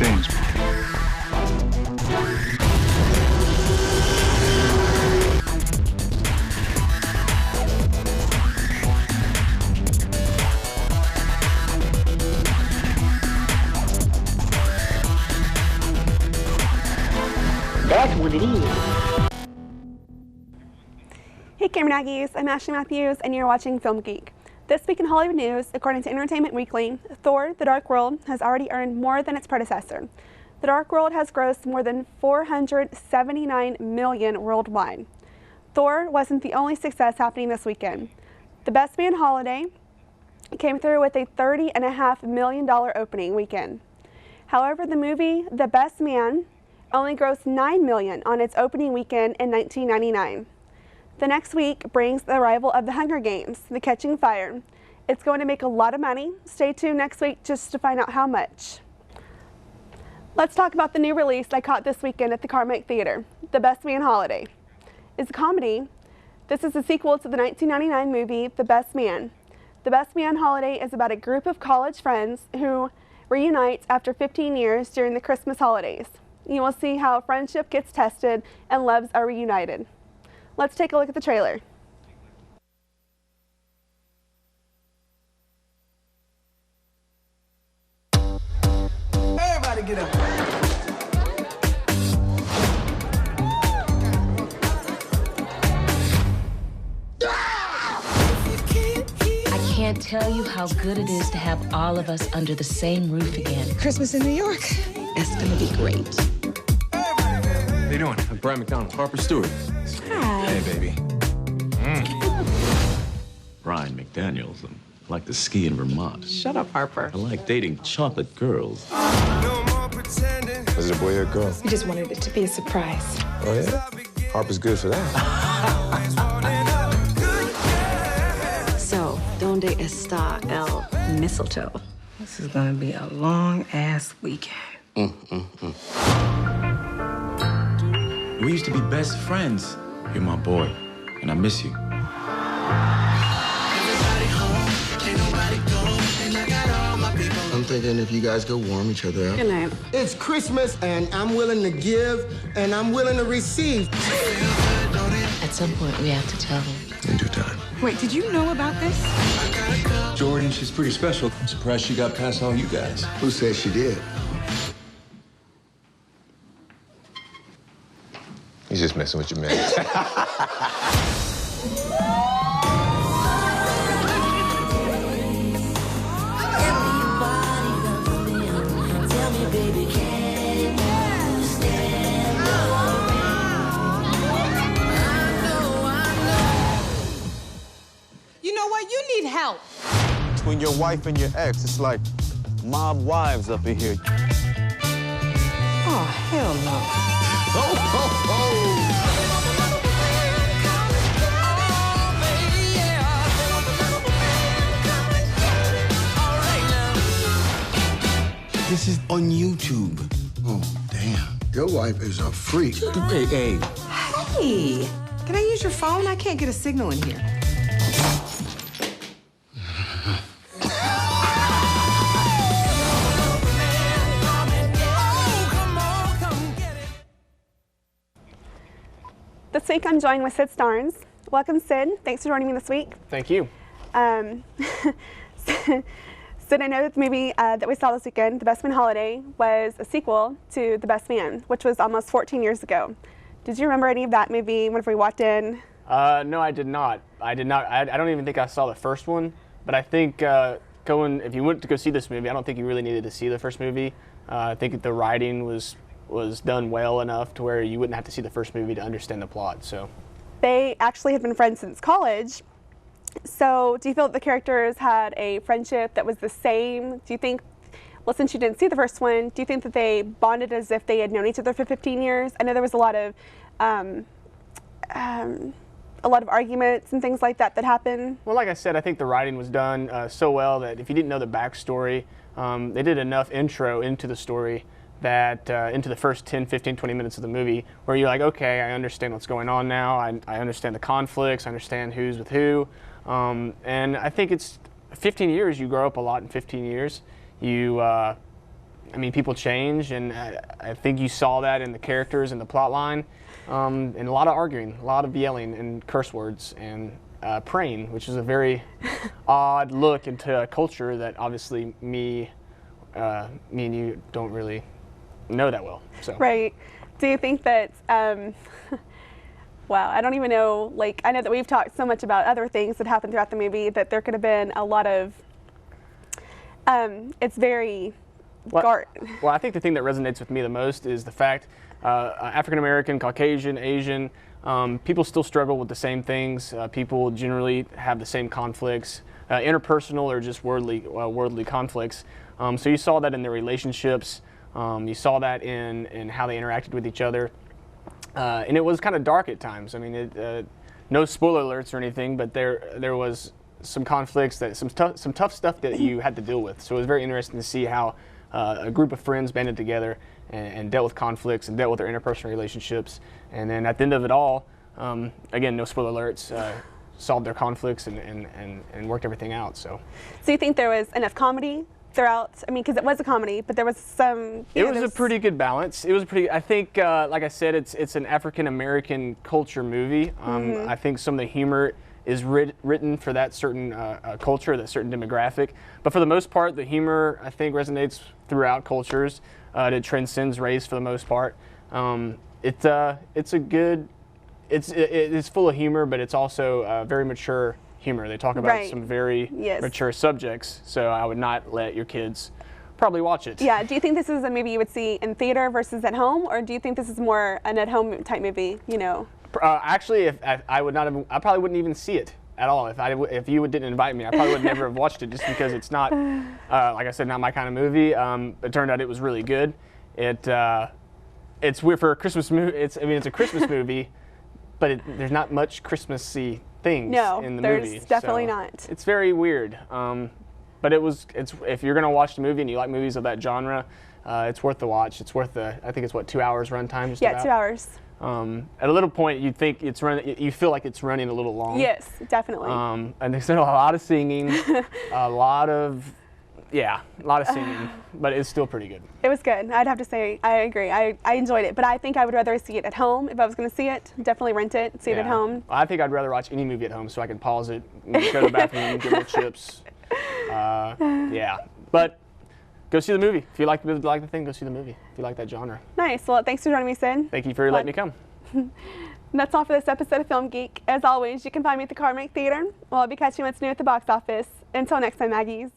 James. That's what it is. Hey Camera Aggies, I'm Ashley Matthews and you're watching Film Geek. This week in Hollywood news, according to Entertainment Weekly, Thor: The Dark World has already earned more than its predecessor. The Dark World has grossed more than $479 million worldwide. Thor wasn't the only success happening this weekend. The Best Man holiday came through with a $30.5 million opening weekend. However, the movie The Best Man only grossed $9 million on its opening weekend in 1999. The next week brings the arrival of The Hunger Games: The Catching Fire. It's going to make a lot of money. Stay tuned next week just to find out how much. Let's talk about the new release I caught this weekend at the Carmike Theater, The Best Man Holiday. It's a comedy. This is a sequel to the 1999 movie The Best Man. The Best Man Holiday is about a group of college friends who reunite after 15 years during the Christmas holidays. You will see how friendship gets tested and loves are reunited. Let's take a look at the trailer. Everybody get up. I can't tell you how good it is to have all of us under the same roof again. Christmas in New York. It's gonna be great. How you doing? I'm Brian McDonald, Harper Stewart. Hi. Hey, baby. Brian McDaniels. I like to ski in Vermont. Shut up, Harper. I like dating chocolate girls. Was it a boy or a girl? We just wanted it to be a surprise. Oh, yeah? Harper's good for that. So, donde está el mistletoe? This is gonna be a long-ass weekend. We used to be best friends. You're my boy, and I miss you. I'm thinking if you guys go warm each other up. Good night. It's Christmas, and I'm willing to give, and I'm willing to receive. At some point, we have to tell them. In due time. Wait, did you know about this? Jordan, she's pretty special. I'm surprised she got past all you guys. Who said she did? He's just messing with your man. You know what? You need help. Between your wife and your ex, it's like mob wives up in here. Oh, hell no. Ho, ho, ho! This is on YouTube. Oh, damn. Your wife is a freak. Hey, hey. Hey, can I use your phone? I can't get a signal in here. This week I'm joined with Sid Starnes. Welcome, Sid. Thanks for joining me this week. Thank you. Sid, I know that the movie that we saw this weekend, The Best Man Holiday, was a sequel to The Best Man, which was almost 14 years ago. Did you remember any of that movie whenever we walked in? No, I did not. I don't even think I saw the first one, but I think if you went to go see this movie, I don't think you really needed to see the first movie. I think the writing was done well enough to where you wouldn't have to see the first movie to understand the plot. So they actually had been friends since college. So do you feel that the characters had a friendship that was the same? Do you think, well, since you didn't see the first one, do you think that they bonded as if they had known each other for 15 years? I know there was a lot of arguments and things like that happened. Well, like I said, I think the writing was done so well that if you didn't know the backstory, they did enough intro into the story that into the first 10, 15, 20 minutes of the movie where you're like, okay, I understand what's going on now. I understand the conflicts. I understand who's with who. And I think it's 15 years. You grow up a lot in 15 years. You I mean, people change, and I think you saw that in the characters and the plot line, and a lot of arguing, a lot of yelling and curse words, and praying, which is a very odd look into a culture that obviously me and you don't really know that well. So. Right. Do you think that, wow, I don't even know, like, I know that we've talked so much about other things that happened throughout the movie that there could have been a lot of, it's very, well, I think the thing that resonates with me the most is the fact African American, Caucasian, Asian, people still struggle with the same things. People generally have the same conflicts, interpersonal or just worldly conflicts. So you saw that in their relationships. You saw that in how they interacted with each other. And it was kind of dark at times. I mean, no spoiler alerts or anything, but there was some conflicts, some tough stuff that you had to deal with. So it was very interesting to see how a group of friends banded together and dealt with conflicts and dealt with their interpersonal relationships. And then at the end of it all, again, no spoiler alerts, solved their conflicts and worked everything out. So you think there was enough comedy throughout? I mean, because it was a comedy, but there was some. It was a pretty good balance. It was pretty. I think, like I said, it's an African American culture movie. I think some of the humor is written for that certain culture, that certain demographic. But for the most part, the humor I think resonates throughout cultures. It transcends race for the most part. It's a good. It's full of humor, but it's also very mature humor. They talk about some very mature subjects, so I would not let your kids probably watch it. Yeah. Do you think this is a movie you would see in theater versus at home, or do you think this is more an at-home type movie? You know. Actually, if I would not have, I probably wouldn't even see it at all. If you didn't invite me, I probably would never have watched it, just because it's not, like I said, not my kind of movie. It turned out it was really good. It's weird for a Christmas movie. It's a Christmas movie, but there's not much Christmassy things in the movie. There's definitely not. It's very weird. But it's if you're gonna watch the movie and you like movies of that genre, it's worth the watch. It's worth I think it's what, 2 hours runtime? Just about? 2 hours. At a little point, you think it's running. You feel like it's running a little long. Yes, definitely. And there's a lot of singing, a lot of singing, but it's still pretty good. It was good. I'd have to say I agree. I enjoyed it, but I think I would rather see it at home. If I was going to see it, definitely rent it, see it at home. I think I'd rather watch any movie at home so I can pause it, go to the bathroom, get more chips. But go see the movie. If you like the thing, go see the movie. If you like that genre. Nice. Well, thanks for joining me, Sid. Thank you for letting me come. That's all for this episode of Film Geek. As always, you can find me at the Carmack Theater. Well, I'll be catching what's new at the box office. Until next time, Aggies.